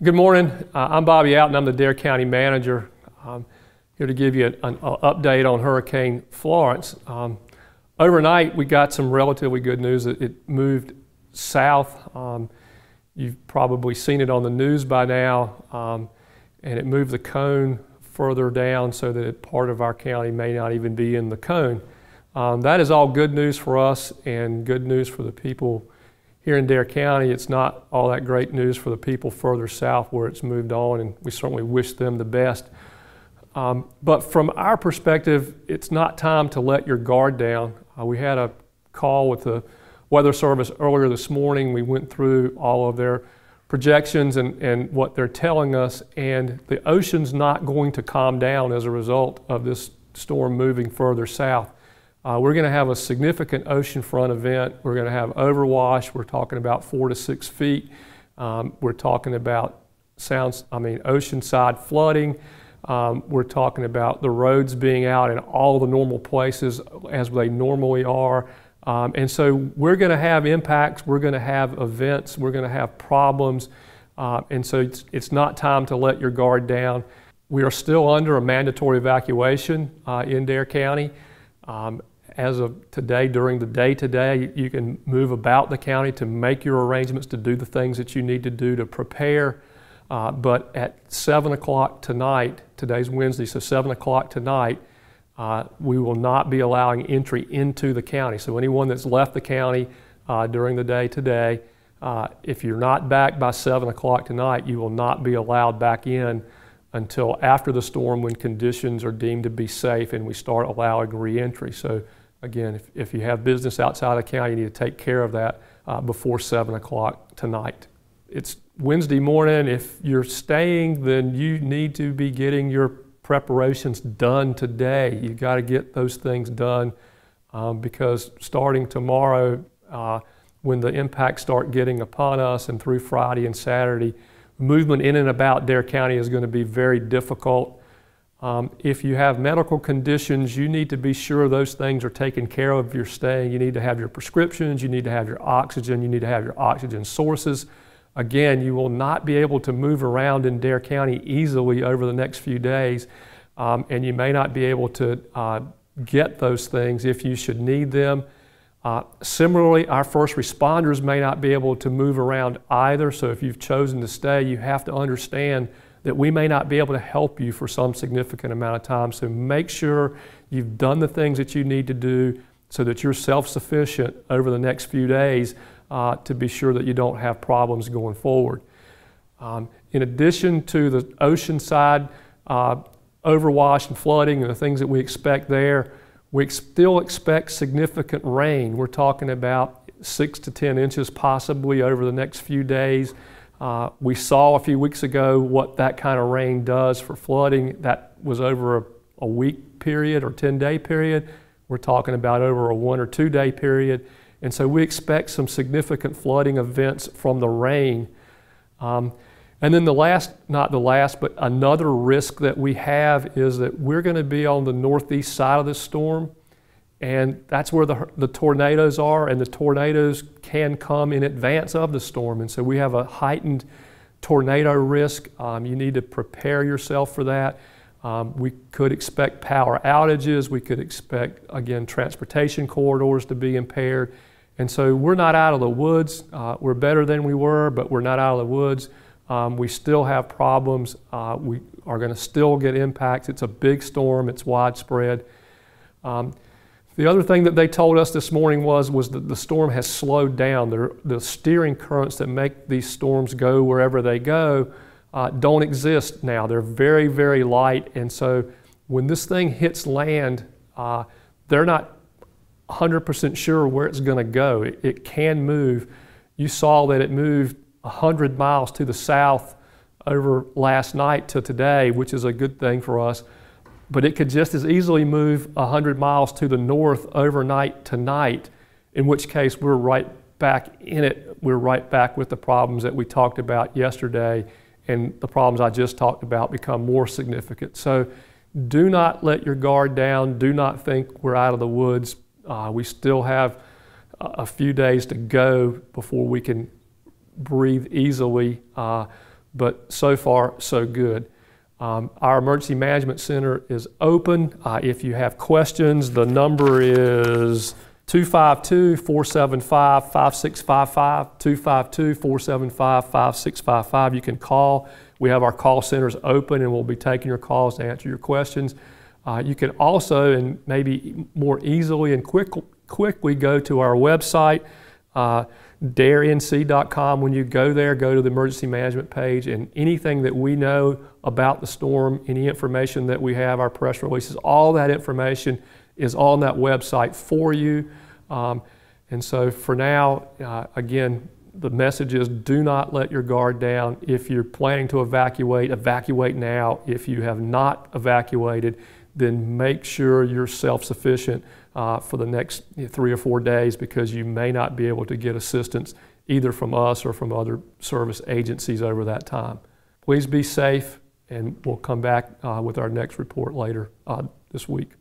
Good morning. I'm Bobby Out, and I'm the Dare County Manager. I'm here to give you an update on Hurricane Florence. Overnight, we got some relatively good news. It moved south. You've probably seen it on the news by now, and it moved the cone further down so that part of our county may not even be in the cone. That is all good news for us and good news for the people here in Dare County. It's not all that great news for the people further south where it's moved on, and we certainly wish them the best. But from our perspective, it's not time to let your guard down. We had a call with the Weather Service earlier this morning. We went through all of their projections and what they're telling us, and the ocean's not going to calm down as a result of this storm moving further south. We're going to have a significant oceanfront event. We're going to have overwash. We're talking about 4 to 6 feet. We're talking about oceanside flooding. We're talking about the roads being out in all the normal places as they normally are. And so we're going to have impacts. We're going to have events. We're going to have problems. And so it's not time to let your guard down. We are still under a mandatory evacuation in Dare County. As of today, during the day today, you can move about the county to make your arrangements to do the things that you need to do to prepare. But at 7 o'clock tonight, today's Wednesday, so 7 o'clock tonight, we will not be allowing entry into the county. So anyone that's left the county during the day today, if you're not back by 7 o'clock tonight, you will not be allowed back in until after the storm, when conditions are deemed to be safe and we start allowing re-entry. So again, if you have business outside the county, you need to take care of that before 7 o'clock tonight. It's Wednesday morning. If you're staying, then you need to be getting your preparations done today. You've got to get those things done because starting tomorrow, when the impacts start getting upon us and through Friday and Saturday, movement in and about Dare County is going to be very difficult. If you have medical conditions, you need to be sure those things are taken care of if you're staying. You need to have your prescriptions, you need to have your oxygen, you need to have your oxygen sources. Again, you will not be able to move around in Dare County easily over the next few days, and you may not be able to get those things if you should need them. Similarly, our first responders may not be able to move around either, so if you've chosen to stay, you have to understand that we may not be able to help you for some significant amount of time. So make sure you've done the things that you need to do so that you're self-sufficient over the next few days to be sure that you don't have problems going forward. In addition to the oceanside overwash and flooding and the things that we expect there, we still expect significant rain. We're talking about 6 to 10 inches possibly over the next few days. We saw a few weeks ago what that kind of rain does for flooding. That was over a week period or 10-day period. We're talking about over a 1 or 2 day period. And so we expect some significant flooding events from the rain. And then not the last, but another risk that we have is that we're going to be on the northeast side of the storm, and that's where the tornadoes are, and the tornadoes can come in advance of the storm. And so we have a heightened tornado risk. You need to prepare yourself for that. We could expect power outages. We could expect, again, transportation corridors to be impaired. And so we're not out of the woods. We're better than we were, but we're not out of the woods. We still have problems. We are going to still get impacts. It's a big storm. It's widespread. The other thing that they told us this morning was that the storm has slowed down. The steering currents that make these storms go wherever they go don't exist now. They're very, very light. And so when this thing hits land, they're not 100% sure where it's going to go. It can move. You saw that it moved 100 miles to the south over last night to today, which is a good thing for us. But it could just as easily move 100 miles to the north overnight tonight, in which case we're right back in it. We're right back with the problems that we talked about yesterday, and the problems I just talked about become more significant. So do not let your guard down. Do not think we're out of the woods. We still have a few days to go before we can breathe easily. but so far, so good. Our Emergency Management Center is open. If you have questions, the number is 252-475-5655, 252-475-5655. You can call. We have our call centers open and we'll be taking your calls to answer your questions. You can also, and maybe more easily and quickly, go to our website, darenc.com. When you go there, go to the emergency management page, and anything that we know about the storm, any information that we have, our press releases, all that information is on that website for you. And so for now, again, the message is do not let your guard down. If you're planning to evacuate, evacuate now. If you have not evacuated, then make sure you're self-sufficient for the next 3 or 4 days, because you may not be able to get assistance either from us or from other service agencies over that time. Please be safe, and we'll come back with our next report later this week.